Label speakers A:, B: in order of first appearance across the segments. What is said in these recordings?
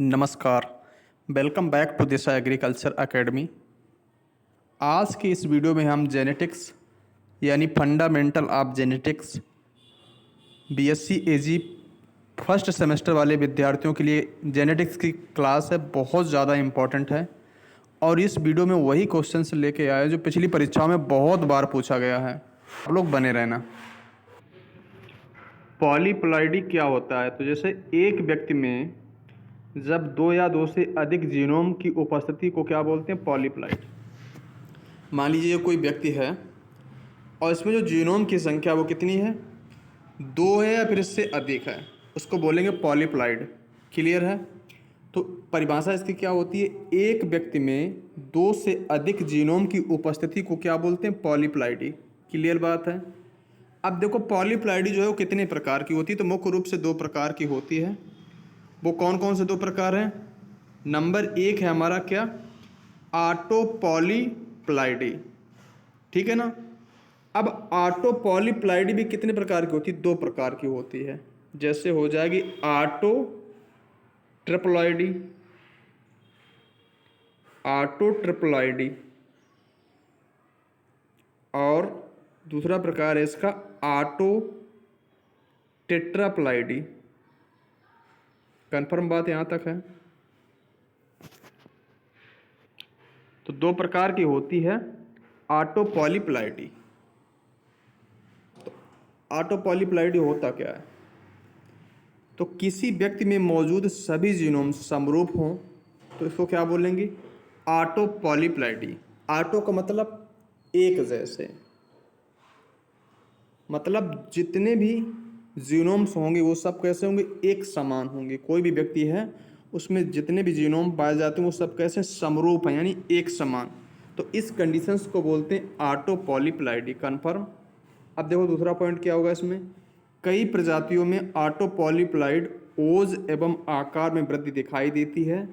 A: नमस्कार। Welcome back to Disha agriculture academy. आज की इस वीडियो में हम जेनेटिक्स यानी fundamental of genetics BSc Ag first semester वाले विद्यार्थियों के लिए जेनेटिक्स की क्लास है, बहुत ज़्यादा इम्पॉर्टेंट है। और इस वीडियो में वही क्वेश्चंस लेके आए जो पिछली परीक्षाओं में बहुत बार पूछा गया है। आप लोग बने रहना। पॉलीप्लॉइडी क्या होता है? तो जैसे एक व्यक्ति में जब दो या दो से अधिक जीनोम की उपस्थिति को क्या बोलते हैं? पॉलीप्लॉइड। मान लीजिए कोई व्यक्ति है और इसमें जो जीनोम की संख्या वो कितनी है? दो है या फिर इससे अधिक है, उसको बोलेंगे पॉलीप्लॉइड। क्लियर है? तो परिभाषा इसकी क्या होती है? एक व्यक्ति में दो से अधिक जीनोम की उपस्थिति को क्या बोलते हैं? पॉलीप्लॉइडी। क्लियर बात है। अब देखो पॉलीप्लॉइडी जो है वो कितने प्रकार की होती है? तो मुख्य रूप से दो प्रकार की होती है। वो कौन कौन से दो प्रकार हैं? नंबर एक है हमारा क्या? Auto polyploidy. ठीक है ना। अब ऑटो पॉलीप्लॉइडी भी कितने प्रकार की होती है? दो प्रकार की होती है। जैसे हो जाएगी ऑटो ट्रिप्लॉइडी, ऑटो ट्रिप्लॉइडी, और दूसरा प्रकार है इसका ऑटो टेट्राप्लॉइडी। कंफर्म बात यहां तक है? तो दो प्रकार की होती है ऑटो पॉलीप्लॉइडी। तो ऑटो पॉलीप्लॉइडी होता क्या है? तो किसी व्यक्ति में मौजूद सभी जीनोम समरूप हों तो इसको क्या बोलेंगे? Auto polyploidy. ऑटो का मतलब एक जैसे, मतलब जितने भी जीनोम्स होंगे वो सब कैसे होंगे? एक समान होंगे। कोई भी व्यक्ति है उसमें जितने भी जीनोम पाए जाते हैं वो सब कैसे? समरूप हैं, यानी एक समान। तो इस कंडीशंस को बोलते हैं ऑटो पॉलीप्लॉइडी। कन्फर्म? अब देखो दूसरा पॉइंट क्या होगा इसमें? कई प्रजातियों में ऑटो पॉलीप्लॉइड ओज एवं आकार में वृद्धि दिखाई देती है।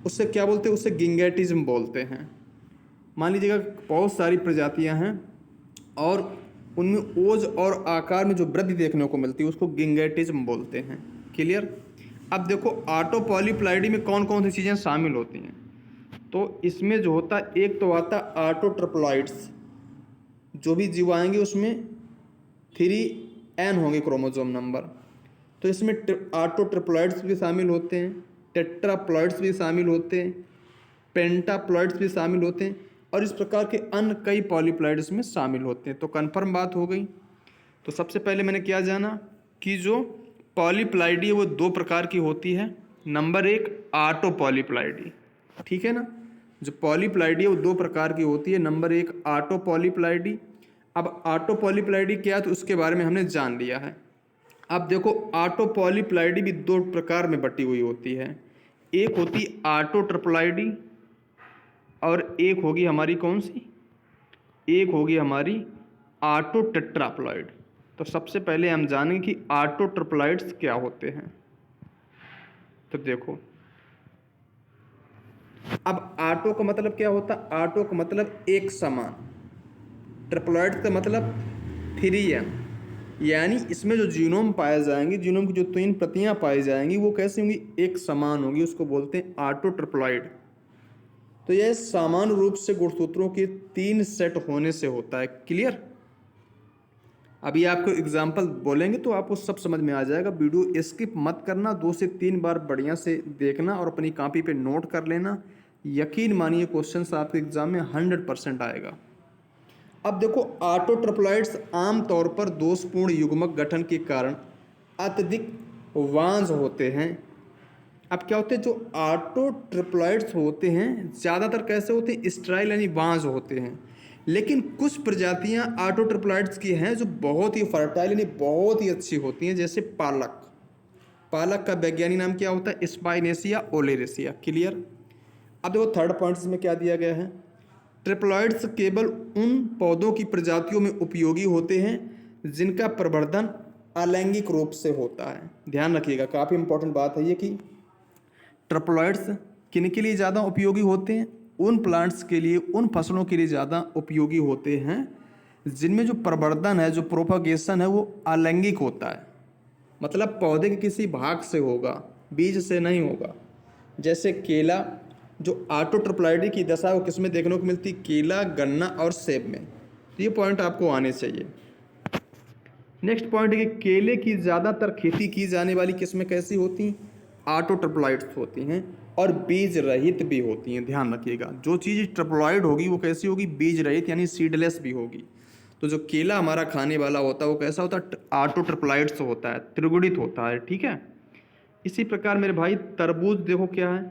A: उससे क्या बोलते हैं? उससे गिंगेटिज्म बोलते हैं। मान लीजिएगा बहुत सारी प्रजातियां हैं और उनमें ओज और आकार में जो वृद्धि देखने को मिलती है उसको गिंगेटिज्म बोलते हैं। क्लियर? अब देखो ऑटो पॉलीप्लॉइडी में कौन कौन सी चीज़ें शामिल होती हैं? तो इसमें जो होता है एक तो आता ऑटो ट्रिप्लॉइड्स। जो भी जीव आएंगे उसमें 3n होंगे क्रोमोसोम नंबर। तो इसमें ऑटो ट्रिप्लॉइड्स भी शामिल होते हैं, टेट्राप्लॉइड्स भी शामिल होते हैं, पेंटाप्लॉइड्स भी शामिल होते हैं, और इस प्रकार के अन्य कई पॉलीप्लॉइड्स में शामिल होते हैं। तो कन्फर्म बात हो गई। तो सबसे पहले मैंने क्या जाना कि जो पॉलीप्लॉइडी है वो दो प्रकार की होती है। नंबर एक ऑटो पॉलीप्लॉइडी। ठीक है ना। जो पॉलीप्लॉइडी है वो दो प्रकार की होती है। नंबर एक ऑटो पॉलीप्लॉइडी। अब ऑटो पॉलीप्लॉइडी क्या है तो उसके बारे में हमने जान लिया है। अब देखो ऑटो पॉलीप्लॉइडी भी दो प्रकार में बटी हुई होती है। एक होती ऑटो ट्रिप्लॉइडी और एक होगी हमारी कौन सी? एक होगी हमारी ऑटो टेट्राप्लॉइड। तो सबसे पहले हम जानेंगे कि ऑटो ट्रिप्लॉइड्स क्या होते हैं। तो देखो अब ऑटो का मतलब क्या होता है? ऑटो का मतलब एक समान। ट्रिप्लॉइड का मतलब 3n, यानी इसमें जो जीनोम पाए जाएंगे, जीनोम की जो तीन प्रतियां पाई जाएंगी वो कैसी होंगी? एक समान होंगी। उसको बोलते हैं ऑटो ट्रिप्लॉइड। तो यह समान रूप से गुणसूत्रों के 3 सेट होने से होता है। क्लियर? अभी आपको एग्जाम्पल बोलेंगे तो आपको सब समझ में आ जाएगा। वीडियो स्किप मत करना, 2 से 3 बार बढ़िया से देखना और अपनी कॉपी पे नोट कर लेना। यकीन मानिए क्वेश्चंस आपके एग्जाम में 100% आएगा। अब देखो ऑटो ट्रिप्लॉइड्स आमतौर पर दोषपूर्ण युग्मक गठन के कारण अत्यधिक वांझ होते हैं। अब क्या होते हैं? जो ऑटो ट्रिप्लॉइड्स होते हैं ज़्यादातर कैसे होते हैं? स्टेराइल यानी वांझ होते हैं। लेकिन कुछ प्रजातियां ऑटो ट्रिप्लॉइड्स की हैं जो बहुत ही फर्टाइल यानी बहुत ही अच्छी होती हैं। जैसे पालक। पालक का वैज्ञानिक नाम क्या होता है? स्पाइनेसिया ओलेरेसिया। क्लियर? अब देखो थर्ड पॉइंट में क्या दिया गया है? ट्रिप्लॉइड्स केवल उन पौधों की प्रजातियों में उपयोगी होते हैं जिनका प्रवर्धन अलैंगिक रूप से होता है। ध्यान रखिएगा, काफ़ी इंपॉर्टेंट बात है ये कि ट्रिप्लॉइड्स किन के लिए ज़्यादा उपयोगी होते हैं? उन प्लांट्स के लिए, उन फसलों के लिए ज़्यादा उपयोगी होते हैं जिनमें जो प्रवर्धन है, जो प्रोपागेशन है वो अलैंगिक होता है। मतलब पौधे के किसी भाग से होगा, बीज से नहीं होगा। जैसे केला, जो ऑटो ट्रिप्लॉइडी की दशा वो किस में देखने को मिलती? केला, गन्ना और सेब में। तो ये पॉइंट आपको आने चाहिए। नेक्स्ट पॉइंट है कि केले की ज़्यादातर खेती की जाने वाली किस्में कैसी होती? ऑटो ट्रिप्लॉइड्स होती हैं और बीज रहित भी होती हैं। ध्यान रखिएगा, जो चीज़ ट्रिप्लॉइड होगी वो कैसी होगी? बीज रहित यानी सीडलेस भी होगी। तो जो केला हमारा खाने वाला होता है वो कैसा होता है? ऑटो ट्रिप्लॉइड्स होता है, त्रिगुणित होता है। ठीक है। इसी प्रकार मेरे भाई तरबूज देखो क्या है,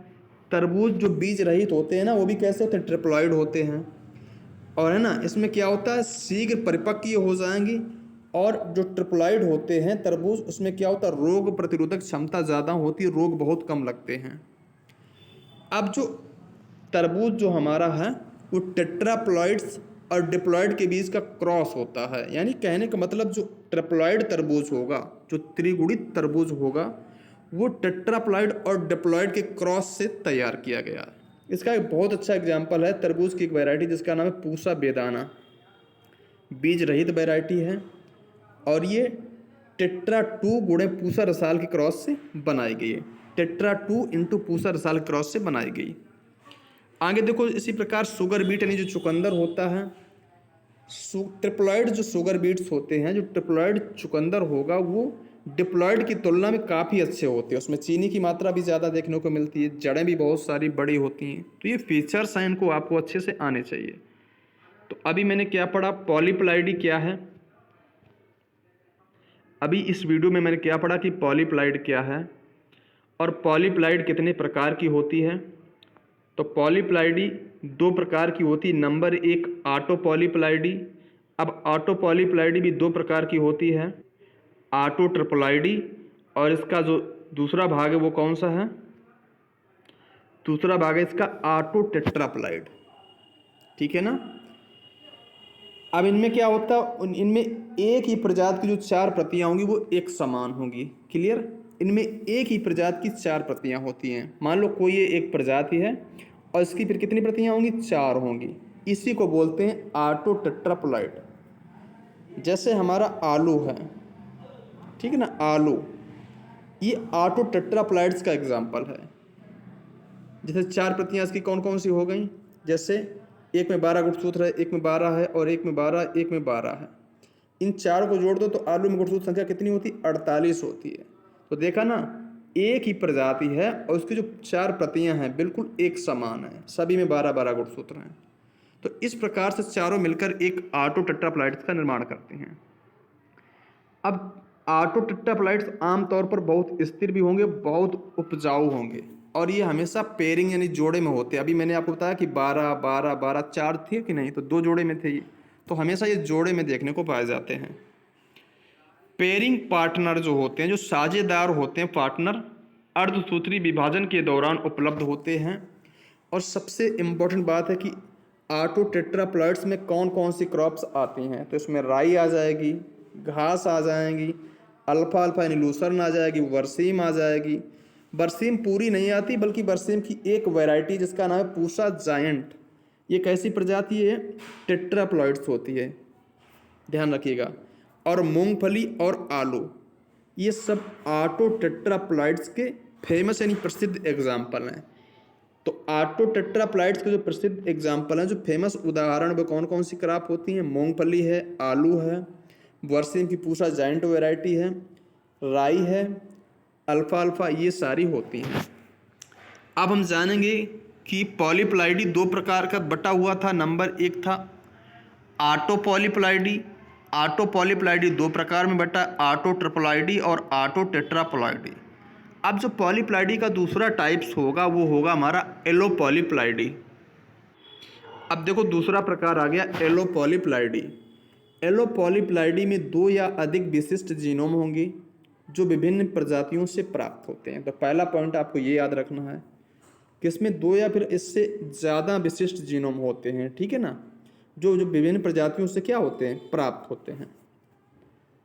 A: तरबूज जो बीज रहित होते हैं ना वो भी कैसे होते हैं? ट्रिप्लॉइड होते हैं। और है ना, इसमें क्या होता है? शीघ्र परिपक्व हो जाएंगी। और जो ट्रिप्लॉइड होते हैं तरबूज, उसमें क्या होता है? रोग प्रतिरोधक क्षमता ज़्यादा होती है, रोग बहुत कम लगते हैं। अब जो तरबूज जो हमारा है वो टेट्राप्लॉइड्स और डिप्लॉइड के बीच का क्रॉस होता है। यानी कहने का मतलब जो ट्रिप्लॉइड तरबूज होगा, जो त्रिगुणित तरबूज होगा, वो टेट्राप्लॉइड और डिप्लॉइड के क्रॉस से तैयार किया गया है। इसका एक बहुत अच्छा एग्जाम्पल है तरबूज की एक वैरायटी जिसका नाम है पूसा बेदाना। बीज रहित वैरायटी है और ये टेट्रा 2 गुणे पूसा रसाल के क्रॉस से बनाई गई है। टेट्रा 2 इंटू पूसा रसाल के क्रॉस से बनाई गई। आगे देखो, इसी प्रकार शुगर बीट यानी जो चुकंदर होता है, ट्रिप्लॉइड जो शुगर बीट्स होते हैं, जो ट्रिप्लॉइड चुकंदर होगा वो डिप्लॉइड की तुलना में काफ़ी अच्छे होते हैं। उसमें चीनी की मात्रा भी ज़्यादा देखने को मिलती है, जड़ें भी बहुत सारी बड़ी होती हैं। तो ये फीचर्स हैं, इनको आपको अच्छे से आने चाहिए। तो अभी मैंने क्या पढ़ा? पॉलीप्लाइडी क्या है। अभी इस वीडियो में मैंने क्या पढ़ा कि पॉलीप्लाइड क्या है और पॉलीप्लाइड कितने प्रकार की होती है। तो पॉलीप्लाइडी 2 प्रकार की होती है। Number 1 autopolyploidy. अब ऑटो पॉलीप्लाइडी भी 2 प्रकार की होती है, ऑटो ट्रिप्लॉइडी और इसका जो दूसरा भाग है वो कौन सा है? दूसरा भाग है इसका ऑटो टेट्राप्लॉइड। ठीक है ना। अब इनमें क्या होता है? इनमें एक ही प्रजाति की जो 4 प्रतियां होंगी वो एक समान होंगी। क्लियर। इनमें एक ही प्रजाति की 4 प्रतियां होती हैं। मान लो कोई ये एक प्रजाति है और इसकी फिर कितनी प्रतियां होंगी? 4 होंगी। इसी को बोलते हैं ऑटो टेट्राप्लॉइड। जैसे हमारा आलू है, ठीक है ना, आलू, ये ऑटो टेट्राप्लॉइड्स का एग्जाम्पल है। जैसे 4 प्रतियां इसकी कौन कौन सी हो गई? जैसे एक में 12 गुणसूत्र है, एक में 12 है और एक में 12, एक में 12 है। इन 4 को जोड़ दो तो आलू में गुणसूत्र संख्या कितनी होती? 48 होती है। तो देखा ना, एक ही प्रजाति है और उसकी जो 4 प्रतियां हैं बिल्कुल एक समान है, सभी में 12-12 गुणसूत्र हैं। तो इस प्रकार से चारों मिलकर एक ऑटो टेट्राप्लॉइड्स का निर्माण करते हैं। अब ऑटो टेट्राप्लॉइड्स आमतौर पर बहुत स्थिर भी होंगे, बहुत उपजाऊ होंगे और ये हमेशा पेयरिंग यानी जोड़े में होते हैं। अभी मैंने आपको बताया कि 12-12-12 4 थे कि नहीं, तो 2 जोड़े में थे ये, तो हमेशा ये जोड़े में देखने को पाए जाते हैं। पेयरिंग पार्टनर जो होते हैं, जो साझेदार होते हैं, पार्टनर अर्धसूत्री विभाजन के दौरान उपलब्ध होते हैं। और सबसे इम्पोर्टेंट बात है कि ऑटो टेट्राप्लॉइड्स में कौन कौन सी क्रॉप्स आती हैं। तो इसमें राई आ जाएगी, घास आ जाएंगी, अल्फा अल्फा यानी लूसर्न आ जाएगी, बरसीम आ जाएगी। बरसीम पूरी नहीं आती बल्कि बरसीम की एक वैरायटी जिसका नाम है पूसा जायंट। ये कैसी प्रजाति है? टेट्राप्लॉइड्स होती है, ध्यान रखिएगा। और मूंगफली और आलू, ये सब ऑटो टेट्राप्लॉइड्स के फेमस यानी प्रसिद्ध एग्जाम्पल हैं। तो ऑटो टेट्राप्लॉइड्स के जो प्रसिद्ध एग्जाम्पल हैं, जो फेमस उदाहरण वो कौन कौन सी क्रॉप होती हैं? मूंगफली है, आलू है, बरसीम की पूसा जायंट वैरायटी है, राई है, अल्फा अल्फा, ये सारी होती हैं। अब हम जानेंगे कि पॉलीप्लाइडी 2 प्रकार का बटा हुआ था। नंबर 1 था ऑटो पॉलीप्लाइडी। ऑटो पॉलीप्लाइडी 2 प्रकार में बटा, ऑटो ट्रिप्लॉइडी और ऑटो टेट्राप्लॉइडी। अब जो पॉलीप्लाइडी का दूसरा टाइप्स होगा वो होगा हमारा एलो पॉलीप्लाइडी। अब देखो दूसरा प्रकार आ गया एलो पॉलीप्लाइडी। एलो पॉलीप्लाइडी में 2 या अधिक विशिष्ट जीनोम होंगे जो विभिन्न प्रजातियों से प्राप्त होते हैं। तो पहला पॉइंट आपको ये याद रखना है कि इसमें 2 या फिर इससे ज़्यादा विशिष्ट जीनोम होते हैं। ठीक है ना, जो विभिन्न प्रजातियों से क्या होते हैं? प्राप्त होते हैं।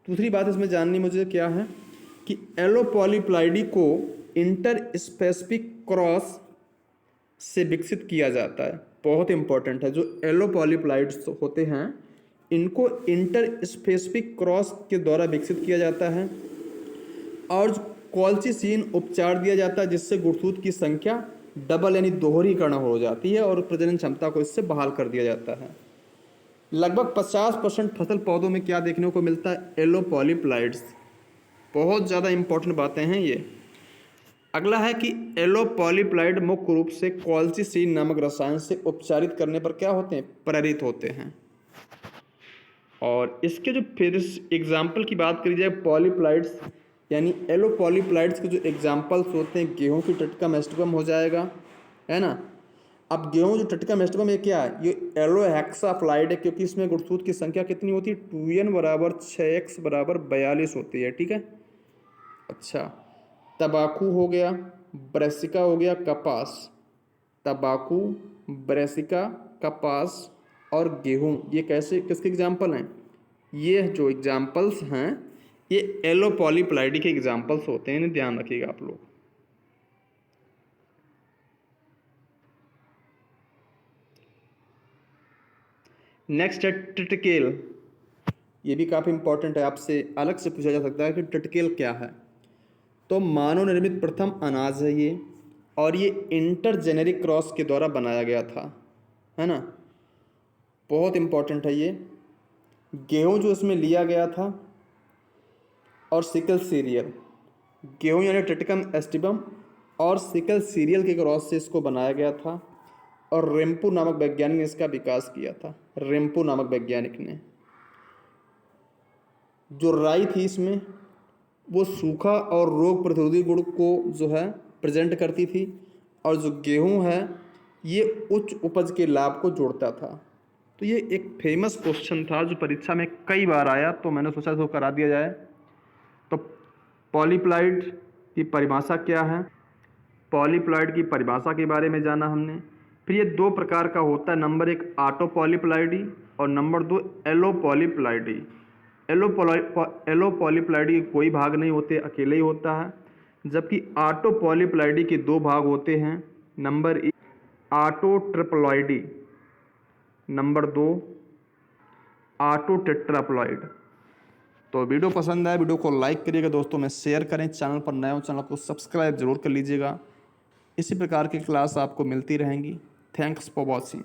A: दूसरी बात इसमें जाननी मुझे क्या है कि एलो पॉलीप्लाइडी को इंटर स्पेसिफिक क्रॉस से विकसित किया जाता है। बहुत इंपॉर्टेंट है, जो एलो पॉलीप्लाइड्स होते हैं इनको इंटर स्पेसिफिक क्रॉस के द्वारा विकसित किया जाता है। और कॉल्चिसिन उपचार दिया जाता है जिससे गुड़सूत की संख्या डबल यानी दोहरीकरण हो जाती है और प्रजनन क्षमता को इससे बहाल कर दिया जाता है। लगभग 50% फसल पौधों में क्या देखने को मिलता है? येलो पॉलीप्लाइड्स। बहुत ज़्यादा इंपॉर्टेंट बातें हैं ये। अगला है कि येलो पॉलीप्लाइड मुख्य रूप से कॉल्चिसिन नामक रसायन से उपचारित करने पर क्या होते हैं? प्रेरित होते हैं। और इसके जो फिर एग्जाम्पल की बात करी जाए पॉलीप्लाइड्स यानी येलो पॉलीप्लाइड्स के जो एग्जाम्पल्स होते हैं, गेहूं की टटका मेस्टिकम हो जाएगा, है ना। अब गेहूं जो टटका मेस्टिकम ये क्या है? ये येलो हेक्साफ्लाइड है क्योंकि इसमें गुड़सूत की संख्या कितनी होती है? 2n बराबर 6x बराबर 42 होती है, ठीक है। अच्छा, तंबाकू हो गया, ब्रेसिका हो गया, कपास। तंबाकू, ब्रेसिका, कपास और गेहूं, ये कैसे किसके एग्जाम्पल हैं? ये जो एग्जाम्पल्स हैं ये येलो पॉलीप्लाइडी के एग्जाम्पल्स होते हैं, इन्हें ध्यान रखिएगा आप लोग। नेक्स्ट है टिटकेल। ये भी काफ़ी इंपॉर्टेंट है, आपसे अलग से पूछा जा सकता है कि टिटकेल क्या है। तो मानव निर्मित प्रथम अनाज है ये, और ये इंटरजेनेरिक क्रॉस के द्वारा बनाया गया था, है ना। बहुत इंपॉर्टेंट है ये। गेहूं जो इसमें लिया गया था और सिकल सीरियल, गेहूं यानी टिटकम एस्टिबम और सिकल सीरियल के क्रॉस से इसको बनाया गया था और रेम्पू नामक वैज्ञानिक ने इसका विकास किया था। रेम्पू नामक वैज्ञानिक ने। जो राई थी इसमें वो सूखा और रोग प्रतिरोधी गुण को जो है प्रेजेंट करती थी, और जो गेहूं है ये उच्च उपज के लाभ को जोड़ता था। तो ये एक फेमस क्वेश्चन था जो परीक्षा में कई बार आया, तो मैंने सोचा इसको करा दिया जाए। तो पॉलीप्लाइड की परिभाषा क्या है? पॉलीप्लाइड की परिभाषा के बारे में जाना हमने। फिर ये दो प्रकार का होता है, नंबर 1 ऑटो पॉलीप्लाइडी और नंबर 2 एलो पॉलीप्लाइडी। एलो पॉलीप्लाइडी के कोई भाग नहीं होते, अकेले ही होता है, जबकि ऑटो पॉलीप्लाइडी के दो भाग होते हैं। Number 1 auto triploidy, number 2 auto tetraploid. तो वीडियो पसंद आए वीडियो को लाइक करिएगा दोस्तों में, शेयर करें, चैनल पर नए हो चैनल को सब्सक्राइब जरूर कर लीजिएगा। इसी प्रकार की क्लास आपको मिलती रहेंगी। Thanks for watching.